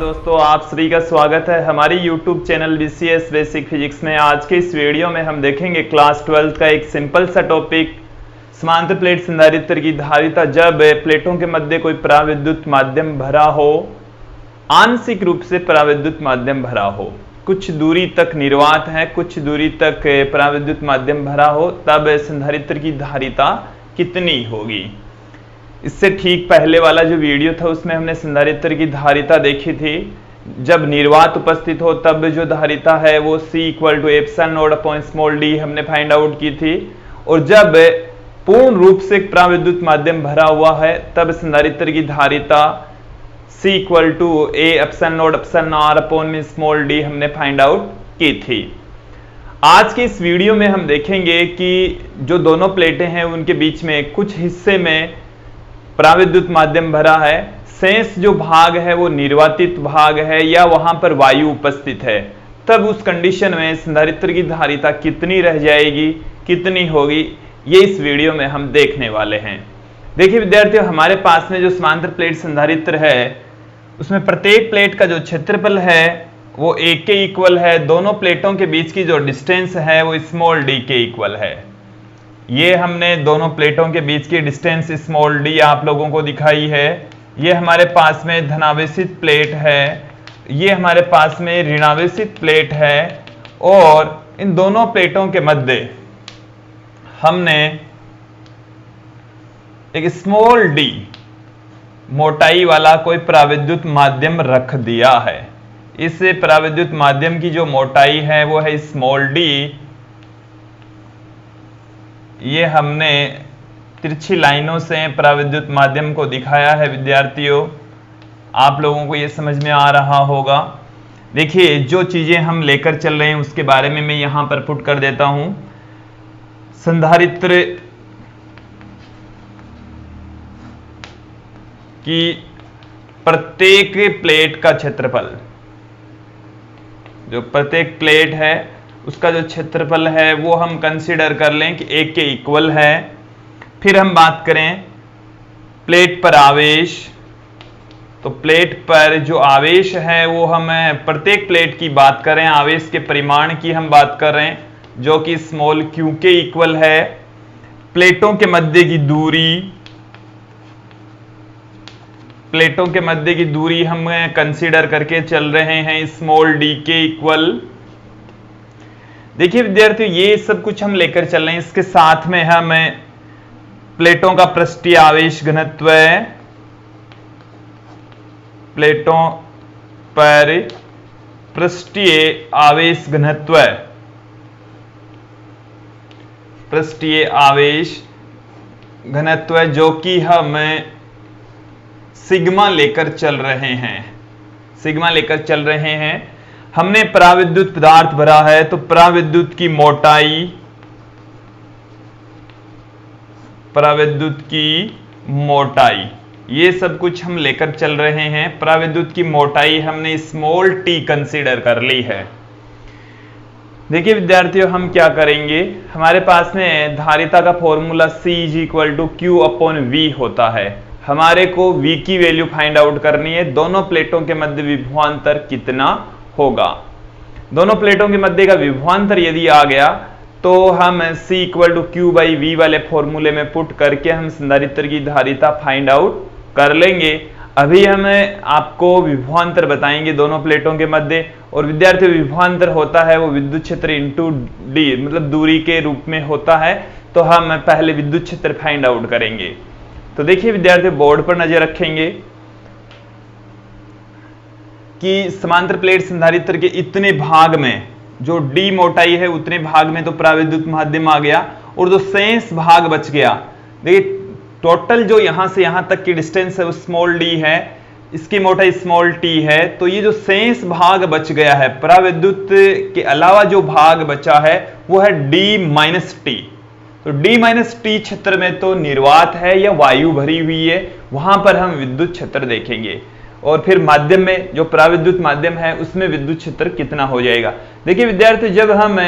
दोस्तों, आप सभी का स्वागत है हमारी YouTube channel BCS basic physics में। आज के इस वीडियो में हम देखेंगे क्लास 12 का एक सिंपल सा टॉपिक, समांतर प्लेट संधारित्र की धारिता जब प्लेटों के मध्य कोई पराविद्युत माध्यम भरा हो, आंशिक रूप से पराविद्युत माध्यम भरा हो, कुछ दूरी तक निर्वात है, कुछ दूरी तक पराविद्युत माध्यम भरा हो, तब संधारित्र की धारिता कितनी होगी। इससे ठीक पहले वाला जो वीडियो था उसमें हमने संधारित्र की धारिता देखी थी। जब निर्वात उपस्थित हो तब जो धारिता है वो C = ε0/d हमने फाइंड आउट की थी, और जब पूर्ण रूप से पराविद्युत माध्यम भरा हुआ है तब संधारित्र की धारिता C = A ε0εr/d हमने फाइंड आउट की थी। आज के इस वीडियो में हम देखेंगे कि जो दोनों प्लेटें हैं उनके बीच में कुछ हिस्से में पराविद्युत माध्यम भरा है, शेष जो भाग है वो निर्वातित भाग है या वहां पर वायु उपस्थित है, तब उस कंडीशन में संधारित्र की धारिता कितनी रह जाएगी, कितनी होगी, ये इस वीडियो में हम देखने वाले हैं। देखिए विद्यार्थियों, हमारे पास में जो समांतर प्लेट संधारित्र है उसमें प्रत्येक प्लेट का जो क्षेत्रफल है वो a के इक्वल है। दोनों प्लेटों के बीच की जो डिस्टेंस है वो d के इक्वल है। ये हमने दोनों प्लेटों के बीच की डिस्टेंस d आप लोगों को दिखाई है। ये हमारे पास में धनावेशित प्लेट है, ये हमारे पास में ऋणावेशित प्लेट है, और इन दोनों प्लेटों के मध्य हमने एक d मोटाई वाला कोई पराविद्युत माध्यम रख दिया है। इस पराविद्युत माध्यम की जो मोटाई है वो है d। ये हमने तिरछी लाइनों से पराविद्युत माध्यम को दिखाया है। विद्यार्थियों, आप लोगों को ये समझ में आ रहा होगा। देखिए, जो चीजें हम लेकर चल रहे हैं उसके बारे में मैं यहां पर पुट कर देता हूं। संधारित्र की प्रत्येक प्लेट का क्षेत्रफल, जो प्रत्येक प्लेट है उसका जो क्षेत्रफल है वो हम कंसीडर कर लें कि a के इक्वल है। फिर हम बात करें प्लेट पर आवेश, तो प्लेट पर जो आवेश है वो हम प्रत्येक प्लेट की बात करें, आवेश के परिमाण की हम बात कर रहे हैं जो कि q के इक्वल है। प्लेटों के मध्य की दूरी, प्लेटों के मध्य की दूरी हम कंसीडर करके चल रहे हैं d के इक्वल। देखिए विद्यार्थियों, ये सब कुछ हम लेकर चल रहे हैं। इसके साथ में हम प्लेटों का पृष्ठीय आवेश घनत्व, प्लेटों पर पृष्ठीय आवेश घनत्व, पृष्ठीय आवेश घनत्व जो कि हम सिग्मा लेकर चल रहे हैं, सिग्मा लेकर चल रहे हैं। हमने पराविद्युत पदार्थ भरा है तो पराविद्युत की मोटाई, पराविद्युत की मोटाई, ये सब कुछ हम लेकर चल रहे हैं। पराविद्युत की मोटाई हमने t कंसीडर कर ली है। देखिए विद्यार्थियों, हम क्या करेंगे, हमारे पास में धारिता का फॉर्मूला C = Q/V होता है। हमारे को V की वैल्यू फाइंड आउट करनी है। दोनों प्लेटों के मध्य विभवांतर कितना होगा। दोनों प्लेटों के मध्य का विभवांतर यदि आ गया तो हम C = Q/V वाले फॉर्मूले में पुट करके हम संधारित्र की धारिता फाइंड आउट कर लेंगे। अभी हम आपको विभवांतर बताएंगे दोनों प्लेटों के मध्य, और विद्यार्थी विभवांतर होता है वो विद्युत क्षेत्र इंटू d, मतलब दूरी के रूप में होता है। तो हम पहले विद्युत क्षेत्र फाइंड आउट करेंगे। तो देखिए विद्यार्थी, बोर्ड पर नजर रखेंगे कि समांतर प्लेट संधारित्र के इतने भाग में जो d मोटाई है उतने भाग में तो पराविद्युत माध्यम आ गया, और जो शेष भाग बच गया, देखिए टोटल जो यहां से यहां तक की डिस्टेंस है वो d है, इसकी मोटाई t है। तो ये जो शेष भाग बच गया है, पराविद्युत के अलावा जो भाग बचा है वो है d-t। तो d-t क्षेत्र में तो निर्वात है या वायु भरी हुई है, वहां पर हम विद्युत क्षेत्र देखेंगे, और फिर माध्यम में जो पराविद्युत माध्यम है उसमें विद्युत क्षेत्र कितना हो जाएगा। देखिए विद्यार्थी, जब हम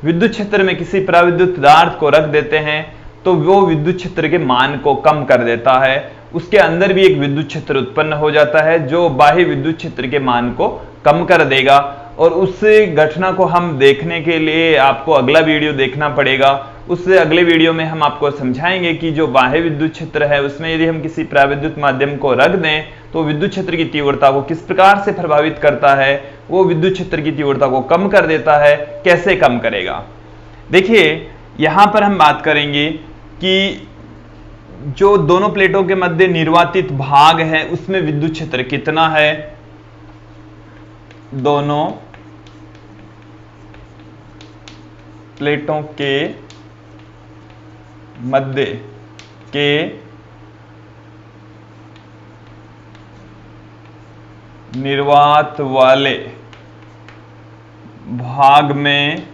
विद्युत क्षेत्र में किसी पराविद्युत पदार्थ को रख देते हैं तो वो विद्युत क्षेत्र के मान को कम कर देता है, उसके अंदर भी एक विद्युत क्षेत्र उत्पन्न हो जाता है जो बाह्य विद्युत क्षेत्र के मान को कम कर देगा। और उस घटना को हम देखने के लिए आपको अगला वीडियो देखना पड़ेगा। उस अगले वीडियो में हम आपको समझाएंगे कि जो बाह्य विद्युत क्षेत्र है उसमें यदि हम किसी पराविद्युत माध्यम को रख दें तो विद्युत क्षेत्र की तीव्रता को किस प्रकार से प्रभावित करता है, वो विद्युत क्षेत्र की तीव्रता को कम कर देता है, कैसे कम करेगा। देखिए यहां पर हम बात करेंगे कि जो दोनों प्लेटों के मध्य निर्वातित भाग है उसमें विद्युत क्षेत्र कितना है। दोनों प्लेटों के मध्य के निर्वात वाले भाग में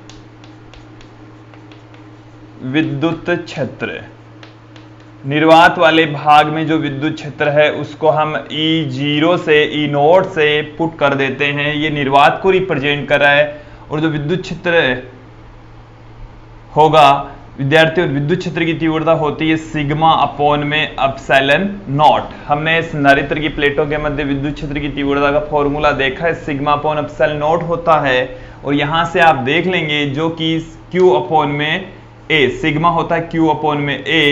विद्युत क्षेत्र, निर्वात वाले भाग में जो विद्युत क्षेत्र है उसको हम E0 से E0 से पुट कर देते हैं। ये निर्वात को रिप्रेजेंट कर रहा है। और जो विद्युत क्षेत्र होगा विद्यार्थियों, विद्युत क्षेत्र की तीव्रता होती है सिग्मा अपॉन में एप्सिलॉन नॉट। हमने संधारित्र की प्लेटों के मध्य विद्युत क्षेत्र की तीव्रता का फॉर्मूला देखा है, सिग्मा अपॉन एप्सिलॉन नॉट होता है। और यहां से आप देख लेंगे जो कि Q अपॉन में A, सिग्मा होता है Q अपॉन में A,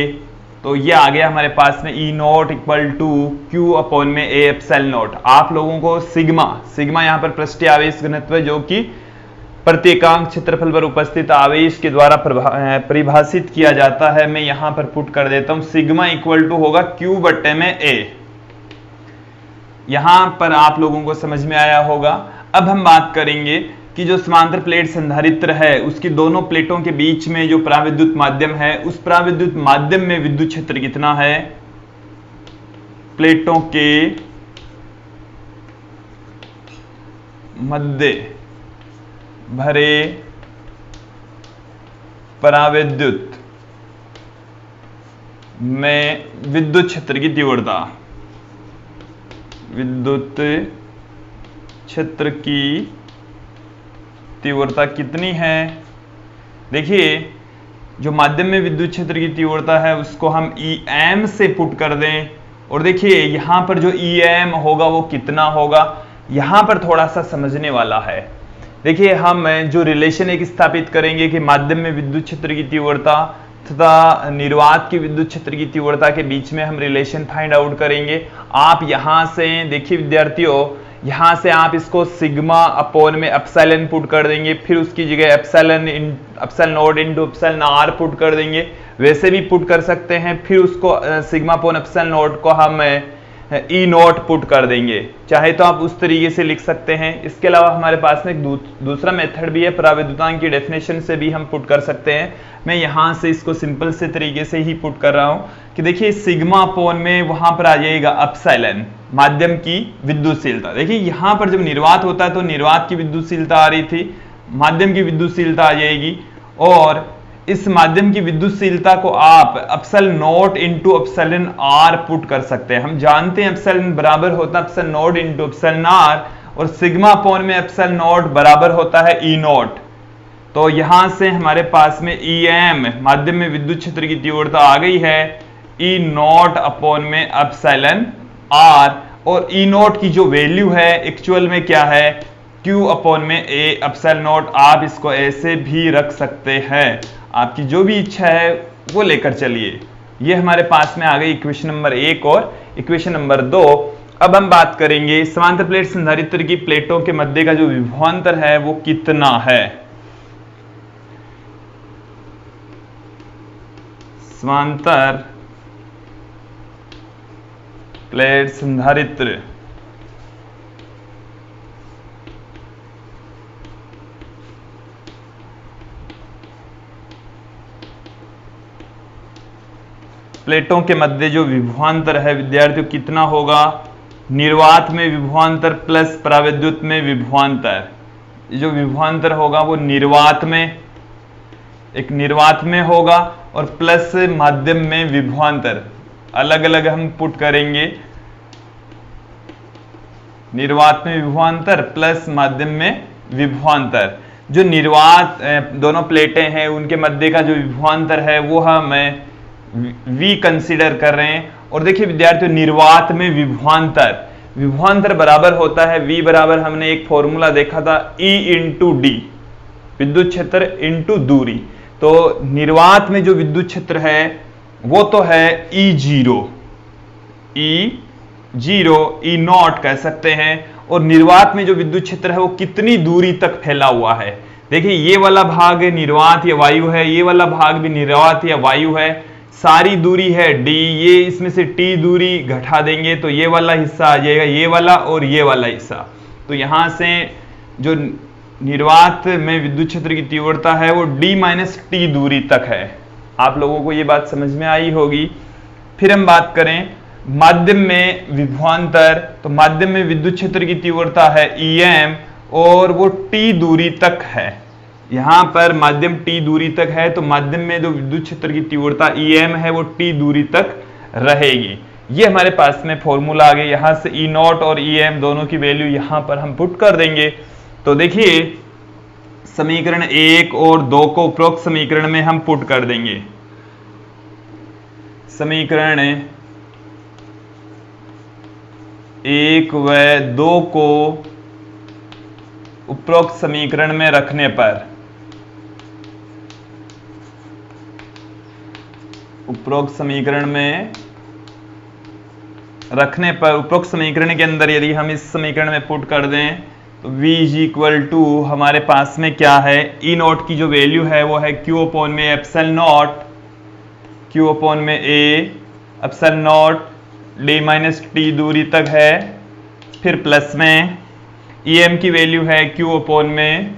तो ये आ गया हमारे पास में E0 equal to Q upon में A एप्सिलॉन नॉट। आप लोगों को सिग्मा यहाँ पर पृष्ठीय आवेश घनत्व जो कि प्रत्येकांक क्षेत्रफल पर उपस्थित आवेश के द्वारा परिभाषित किया जाता है। मैं यहां पर पुट कर देता हूं, सिग्मा इक्वल टू होगा Q बट्टे में A। यहां पर आप लोगों को समझ में आया होगा। अब हम बात करेंगे कि जो समांतर प्लेट संधारित्र है उसकी दोनों प्लेटों के बीच में जो पराविद्युत माध्यम है उस पराविद्युत माध्यम में विद्युत क्षेत्र कितना है। प्लेटों के मध्य भरे पराविद्युत में विद्युत क्षेत्र की तीव्रता, विद्युत क्षेत्र की तीव्रता कितनी है। देखिए जो माध्यम में विद्युत क्षेत्र की तीव्रता है उसको हम EM से पुट कर दें। और देखिए यहां पर जो EM होगा वो कितना होगा, यहां पर थोड़ा सा समझने वाला है। देखिए हम जो रिलेशन एक स्थापित करेंगे कि माध्यम में विद्युत क्षेत्र की तीव्रता तथा निर्वात की विद्युत क्षेत्र की तीव्रता के बीच में हम रिलेशन फाइंड आउट करेंगे। आप यहां से देखिए विद्यार्थियों, यहां से आप इसको सिग्मा अपॉन में एप्सिलॉन पुट कर देंगे, फिर उसकी जगह epsilon not into epsilon r put कर देंगे। वैसे भी पुट कर सकते हैं, फिर उसको सिग्मा अपॉन एप्सिलॉन नॉट को हम E0 पुट कर देंगे। चाहे तो आप उस तरीके से लिख सकते हैं। इसके अलावा हमारे पास में एक दूसरा मेथड भी है, पराविद्युतांक की डेफिनेशन से भी हम पुट कर सकते हैं। मैं यहां से इसको सिंपल से तरीके से ही पुट कर रहा हूं कि देखिए सिग्मा अपॉन में वहां पर आ जाएगा एप्सिलॉन, माध्यम की विद्युतशीलता। देखिए यहां पर जब निर्वात होता है तो निर्वात की विद्युतशीलता आ रही थी, माध्यम की विद्युतशीलता आ जाएगी। और इस माध्यम की विद्युतशीलता को आप epsilon not into epsilon r put कर सकते हैं। हम जानते हैं एप्सिलॉन बराबर होता है epsilon not into epsilon r, और सिग्मा अपॉन में एप्सिलॉन नॉट बराबर होता है E0। तो यहां से हमारे पास में EM माध्यम में विद्युत क्षेत्र की तीव्रता आ गई है E0 अपॉन में एप्सिलॉन r। और E0 की जो वैल्यू है एक्चुअल में क्या है, Q अपॉन में A एप्सिलॉन नॉट। आप इसको ऐसे भी रख सकते हैं, आपकी जो भी इच्छा है वो लेकर चलिए। ये हमारे पास में आ गई इक्वेशन नंबर 1 और इक्वेशन नंबर 2। अब हम बात करेंगे समांतर प्लेट संधारित्र की प्लेटों के मध्य का जो विभवांतर है वो कितना है। समांतर प्लेट संधारित्र प्लेटों के मध्य जो विभवांतर है विद्यार्थियों कितना होगा। निर्वात में विभवांतर प्लस पराविद्युत में विभवांतर। जो विभवांतर होगा वो निर्वात में, एक निर्वात में होगा और प्लस माध्यम में विभवांतर। अलग अलग हम पुट करेंगे, निर्वात में विभवांतर प्लस माध्यम में विभवांतर। जो निर्वात दोनों प्लेटें हैं उनके मध्य का जो विभवांतर है वो हम V कंसीडर कर रहे हैं। और देखिए विद्यार्थियों, निर्वात में विभवांतर बराबर होता है V बराबर, हमने एक फॉर्मूला देखा था E इंटू डी, विद्युत क्षेत्र इंटू दूरी। तो निर्वात में जो विद्युत क्षेत्र है वो तो है E0, E0 कह सकते हैं। और निर्वात में जो विद्युत क्षेत्र है वो कितनी दूरी तक फैला हुआ है। देखिए ये वाला भाग निर्वात या वायु है, ये वाला भाग भी निर्वात या वायु है, सारी दूरी है d, ये इसमें से t दूरी घटा देंगे तो ये वाला हिस्सा आ जाएगा, ये वाला और ये वाला हिस्सा। तो यहां से जो निर्वात में विद्युत क्षेत्र की तीव्रता है वो d माइनस टी दूरी तक है। आप लोगों को ये बात समझ में आई होगी। फिर हम बात करें माध्यम में विभवांतर, तो माध्यम में विद्युत क्षेत्र की तीव्रता है em और वो t दूरी तक है। यहां पर माध्यम t दूरी तक है तो माध्यम में जो विद्युत क्षेत्र की तीव्रता em है वो t दूरी तक रहेगी। ये हमारे पास में फॉर्मूला आ गया। यहां से E0 और em दोनों की वैल्यू यहां पर हम पुट कर देंगे। तो देखिए समीकरण 1 और 2 को उपरोक्त समीकरण में हम पुट कर देंगे। समीकरण 1 व 2 को उपरोक्त समीकरण में रखने पर, उपरोक्त समीकरण के अंदर यदि हम इस समीकरण में पुट कर दें तो v इज इक्वल टू हमारे पास में क्या है, E0 की जो वैल्यू है वो है Q अपॉन में एप्सिलॉन नॉट, Q अपॉन में A epsilon not d minus T दूरी तक है। फिर प्लस में em की वैल्यू है Q अपॉन में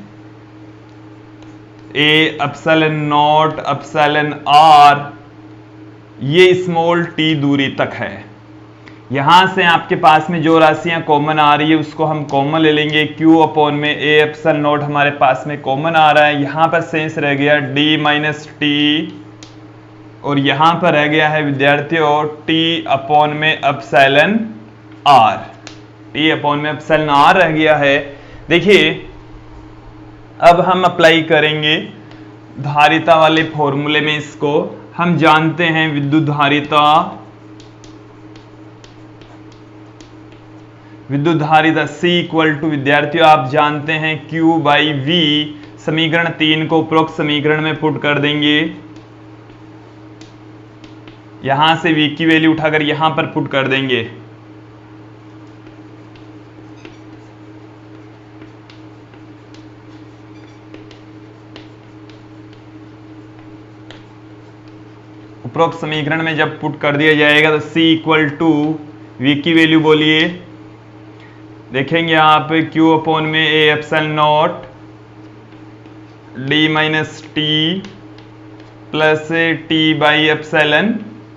A epsilon not epsilon r, ये स्मॉल t दूरी तक है। यहां से आपके पास में जो राशियां कॉमन आ रही है उसको हम कॉमन ले लेंगे। Q अपॉन में A एप्सिलॉन नॉट हमारे पास में कॉमन आ रहा है, यहां पर शेष रह गया d माइनस टी और यहां पर रह गया है विद्यार्थियों t अपॉन में एप्सिलॉन r, t अपॉन में एप्सिलॉन r रह गया है। देखिए अब हम अप्लाई करेंगे धारिता वाले फॉर्मूले में। इसको हम जानते हैं विद्युत धारिता C इक्वल टू विद्यार्थियों आप जानते हैं Q बाई V। समीकरण 3 को उपरोक्त समीकरण में पुट कर देंगे। यहां से V की वैल्यू उठाकर यहां पर पुट कर देंगे। उपरोक्त समीकरण में जब पुट कर दिया जाएगा तो C इक्वल टू V की वैल्यू बोलिए, देखेंगे आप Q अपॉन में A epsilon not d minus T plus T by epsilon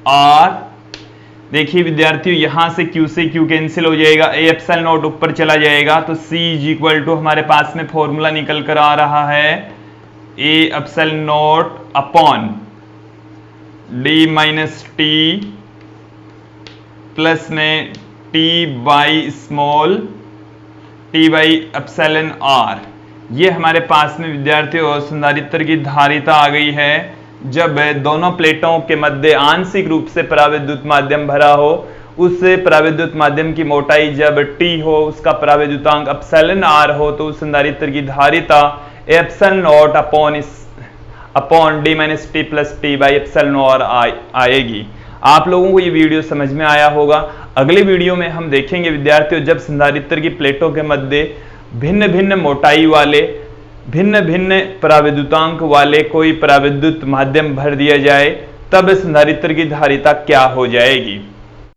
r। देखिए विद्यार्थियों यहां से Q से Q कैंसिल हो जाएगा, A एप्सिलॉन नॉट ऊपर चला जाएगा तो C इज इक्वल टू हमारे पास में फॉर्मूला निकल कर आ रहा है A epsilon not upon d minus T plus में t by small t by epsilon r। ये हमारे पास में विद्यार्थियों संधारित्र की धारिता आ गई है जब दोनों प्लेटों के मध्य आंशिक रूप से पराविद्युत माध्यम भरा हो। उस पराविद्युत माध्यम की मोटाई जब t हो, उसका पराविद्युतांक एप्सिलॉन r हो, तो उस संधारित्र की धारिता epsilon not upon d minus T plus T by epsilon r आएगी। आप लोगों को ये वीडियो समझ में आया होगा। अगले वीडियो में हम देखेंगे विद्यार्थियों जब संधारित्र की प्लेटों के मध्य भिन्न भिन्न मोटाई वाले, भिन्न भिन्न पराविद्युतांक वाले कोई पराविद्युत माध्यम भर दिया जाए तब संधारित्र की धारिता क्या हो जाएगी।